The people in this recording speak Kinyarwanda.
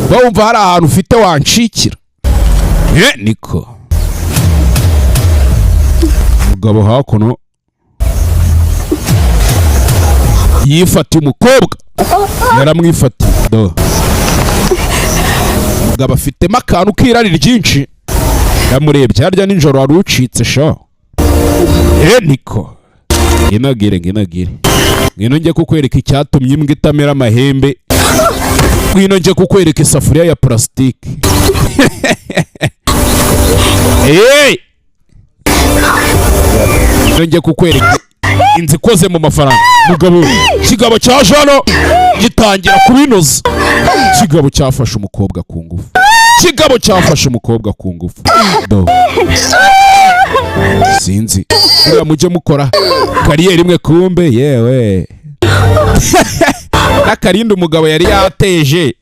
wumva hari ahantu ufite wanshikira. Niko umugabo hakuno yifatiye umukobwa, yaramwifatiye do. Umugabo afitemo akantu k'irari ryinshi, yamurebye harya nijoro wari ucitse sha. Niko nginagire ngino njye kukwereka icyatumye imbwa itamera amahembe, ngino njye kukwereka isafuriya ya plastique. Ngino njye kukwereka inzu ikoze mu mafaranga. Mugabo kigabo cya jano gitangira kubinoza. Kigabo cyafashe umukobwa ku ngufu, kigabo cyafashe umukobwa ku ngufu do. Sinzi uriya mujye mukora kariyeri imwe kumbe yewe n'akarinda umugabo yari yateje